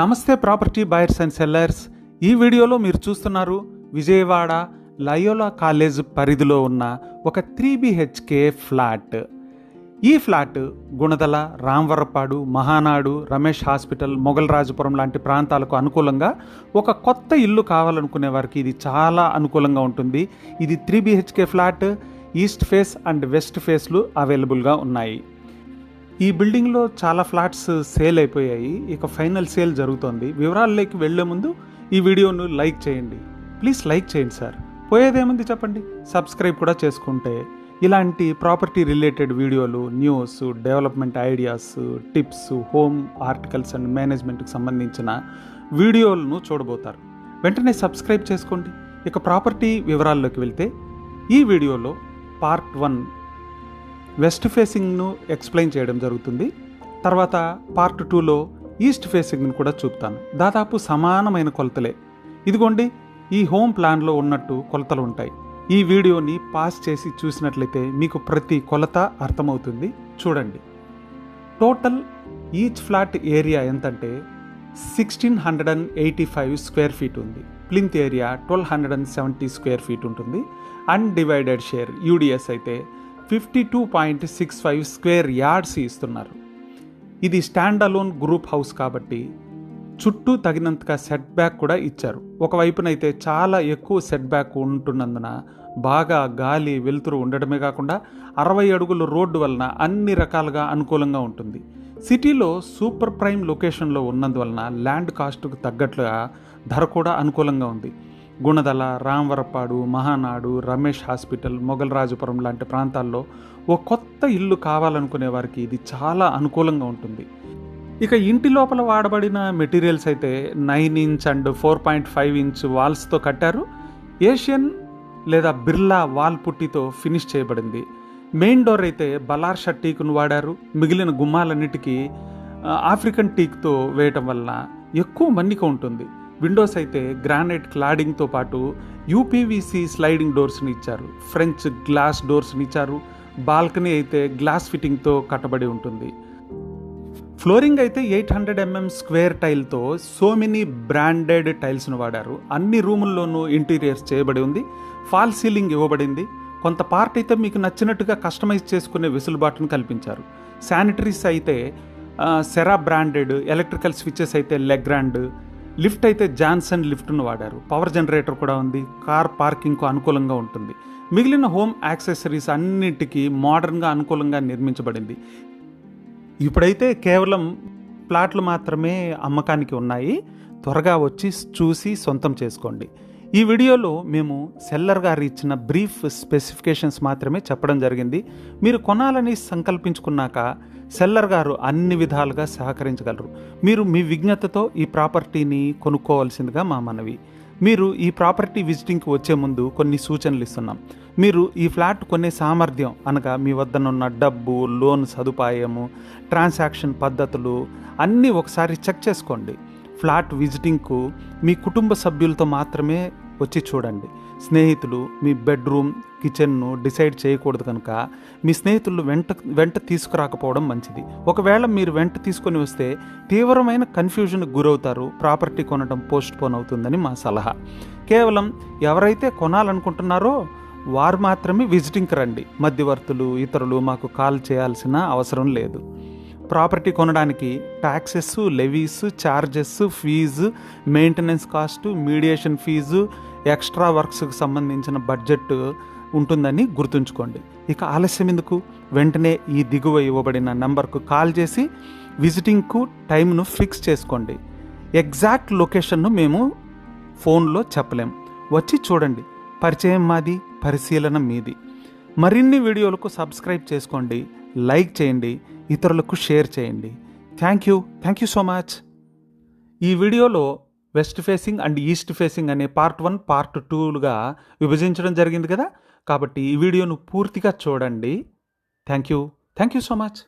నమస్తే property buyers and sellers. ఈ వీడియోలో మీరు చూస్తున్నారు విజయవాడ లయోలా కాలేజ్ పరిధిలో ఉన్న ఒక 3 BHK ఫ్లాట్. ఈ ఫ్లాట్ గుణదల, రామవరపాడు, మహానాడు, రమేష్ హాస్పిటల్, మొగల్రాజపురం లాంటి ప్రాంతాలకు అనుకూలంగా ఒక కొత్త ఇల్లు కావాలనుకునే వారికి ఇది చాలా అనుకూలంగా ఉంటుంది. ఇది 3 BHK flat. East face and west ఫేస్లు అవైలబుల్గా ఉన్నాయి. ఈ బిల్డింగ్లో చాలా ఫ్లాట్స్ సేల్ అయిపోయాయి. ఇక ఫైనల్ సేల్ జరుగుతోంది. వివరాల్లోకి వెళ్లే ముందు ఈ వీడియోను లైక్ చేయండి. ప్లీజ్ లైక్ చేయండి సార్. పోయేదేముంది చెప్పండి, సబ్స్క్రైబ్ కూడా చేసుకుంటే ఇలాంటి ప్రాపర్టీ రిలేటెడ్ వీడియోలు, news, development ideas, tips, home articles and మేనేజ్మెంట్కి సంబంధించిన వీడియోలను చూడబోతారు. వెంటనే సబ్స్క్రైబ్ చేసుకోండి. ఇక ప్రాపర్టీ వివరాల్లోకి వెళ్తే ఈ వీడియోలో పార్ట్ 1 వెస్ట్ ఫేసింగ్ను ఎక్స్ప్లెయిన్ చేయడం జరుగుతుంది. తర్వాత పార్ట్ 2లో ఈస్ట్ ఫేసింగ్ను కూడా చూపుతాను. దాదాపు సమానమైన కొలతలే. ఇదిగోండి, ఈ హోమ్ ప్లాన్లో ఉన్నట్టు కొలతలు ఉంటాయి. ఈ వీడియోని పాస్ చేసి చూసినట్లయితే మీకు ప్రతి కొలత అర్థమవుతుంది. చూడండి. టోటల్ ఈచ్ ఫ్లాట్ ఏరియా ఎంతంటే 1685 స్క్వేర్ ఫీట్ ఉంది. ప్లింత్ ఏరియా 1270 స్క్వేర్ ఫీట్ ఉంటుంది. అన్డివైడెడ్ షేర్ యూడిఎస్ అయితే 52.65 స్క్వేర్ యార్డ్స్ ఇస్తున్నారు. ఇది స్టాండ్ అలోన్ గ్రూప్ హౌస్ కాబట్టి చుట్టూ తగినంతగా సెట్ బ్యాక్ కూడా ఇచ్చారు. ఒకవైపునైతే చాలా ఎక్కువ సెట్ బ్యాక్ ఉంటున్నందున బాగా గాలి, వెలుతురు ఉండడమే కాకుండా 60 అడుగుల రోడ్డు వలన అన్ని రకాలుగా అనుకూలంగా ఉంటుంది. సిటీలో సూపర్ ప్రైమ్ లొకేషన్లో ఉన్నందువలన ల్యాండ్ కాస్ట్కు తగ్గట్లుగా ధర కూడా అనుకూలంగా ఉంది. గుణదల, రామవరపాడు, మహానాడు, రమేష్ హాస్పిటల్, మొగల్రాజపురం లాంటి ప్రాంతాల్లో ఓ కొత్త ఇల్లు కావాలనుకునే వారికి ఇది చాలా అనుకూలంగా ఉంటుంది. ఇక ఇంటి లోపల వాడబడిన మెటీరియల్స్ అయితే 9 ఇంచ్ అండ్ 4.5 ఇంచ్ వాల్స్తో కట్టారు. ఏషియన్ లేదా బిర్లా వాల్ పుట్టితో ఫినిష్ చేయబడింది. మెయిన్ డోర్ అయితే బలార్షా టీకును వాడారు. మిగిలిన గుమ్మాలన్నిటికీ ఆఫ్రికన్ టీక్తో వేయటం వలన ఎక్కువ మన్నిక ఉంటుంది. విండోస్ అయితే గ్రానైట్ క్లాడింగ్తో పాటు యూపీవీసీ స్లైడింగ్ డోర్స్ని ఇచ్చారు. ఫ్రెంచ్ గ్లాస్ డోర్స్ని ఇచ్చారు. బాల్కనీ అయితే గ్లాస్ ఫిట్టింగ్తో కట్టబడి ఉంటుంది. ఫ్లోరింగ్ అయితే 800 mm స్క్వేర్ టైల్తో సోమిని బ్రాండెడ్ టైల్స్ను వాడారు. అన్ని రూముల్లోనూ ఇంటీరియర్స్ చేయబడి ఉంది. ఫాల్ సీలింగ్ ఇవ్వబడింది. కొంత పార్ట్ అయితే మీకు నచ్చినట్టుగా కస్టమైజ్ చేసుకునే వెసులుబాటును కల్పించారు. శానిటరీస్ అయితే సెరా బ్రాండెడ్, ఎలక్ట్రికల్ స్విచెస్ అయితే లెగ్రాండ్, లిఫ్ట్ అయితే జాన్సన్ లిఫ్ట్ను వాడారు. పవర్ జనరేటర్ కూడా ఉంది. కార్ పార్కింగ్కు అనుకూలంగా ఉంటుంది. మిగిలిన హోమ్ యాక్సెసరీస్ అన్నిటికీ మోడర్న్గా అనుకూలంగా నిర్మించబడింది. ఇప్పుడైతే కేవలం ప్లాట్లు మాత్రమే అమ్మకానికి ఉన్నాయి. త్వరగా వచ్చి చూసి సొంతం చేసుకోండి. ఈ వీడియోలో మేము సెల్లర్ గారు ఇచ్చిన బ్రీఫ్ స్పెసిఫికేషన్స్ మాత్రమే చెప్పడం జరిగింది. మీరు కొనాలని సంకల్పించుకున్నాక సెల్లర్ గారు అన్ని విధాలుగా సహకరించగలరు. మీరు మీ విజ్ఞతతో ఈ ప్రాపర్టీని కొనుక్కోవాల్సిందిగా మా మనవి. మీరు ఈ ప్రాపర్టీ విజిటింగ్కి వచ్చే ముందు కొన్ని సూచనలు ఇస్తున్నాం. మీరు ఈ ఫ్లాట్ కొనే సామర్థ్యం అనగా మీ వద్దనున్న డబ్బు, లోన్ సదుపాయము, ట్రాన్సాక్షన్ పద్ధతులు అన్నీ ఒకసారి చెక్ చేసుకోండి. ఫ్లాట్ విజిటింగ్కు మీ కుటుంబ సభ్యులతో మాత్రమే వచ్చి చూడండి. స్నేహితులు మీ బెడ్రూమ్, కిచెన్ను డిసైడ్ చేయకూడదు కనుక మీ స్నేహితులు వెంట తీసుకురాకపోవడం మంచిది. ఒకవేళ మీరు వెంట తీసుకొని వస్తే తీవ్రమైన కన్ఫ్యూజన్కి గురవుతారు. ప్రాపర్టీ కొనడం పోస్ట్ పోన్ అవుతుందని మా సలహా. కేవలం ఎవరైతే కొనాలనుకుంటున్నారో వారు మాత్రమే విజిటింగ్కి రండి. మధ్యవర్తులు, ఇతరులు మాకు కాల్ చేయాల్సిన అవసరం లేదు. ప్రాపర్టీ కొనడానికి taxes, levies, charges, fee, maintenance cost, mediation fee, extra వర్క్స్కి సంబంధించిన బడ్జెట్ ఉంటుందని గుర్తుంచుకోండి. ఇక ఆలస్యం ఎందుకు, వెంటనే ఈ దిగువ ఇవ్వబడిన నెంబర్కు కాల్ చేసి విజిటింగ్కు టైంను ఫిక్స్ చేసుకోండి. ఎగ్జాక్ట్ లొకేషన్ను మేము ఫోన్లో చెప్పలేం. వచ్చి చూడండి. పరిచయం మాది, పరిశీలన మీది. మరిన్ని వీడియోలకు సబ్స్క్రైబ్ చేసుకోండి, లైక్ చేయండి, ఇతరులకు షేర్ చేయండి. Thank you so much. ఈ వీడియోలో west facing and east facing అనే పార్ట్ 1, పార్ట్ 2లుగా విభజించడం జరిగింది కదా. కాబట్టి ఈ వీడియోను పూర్తిగా చూడండి. Thank you so much.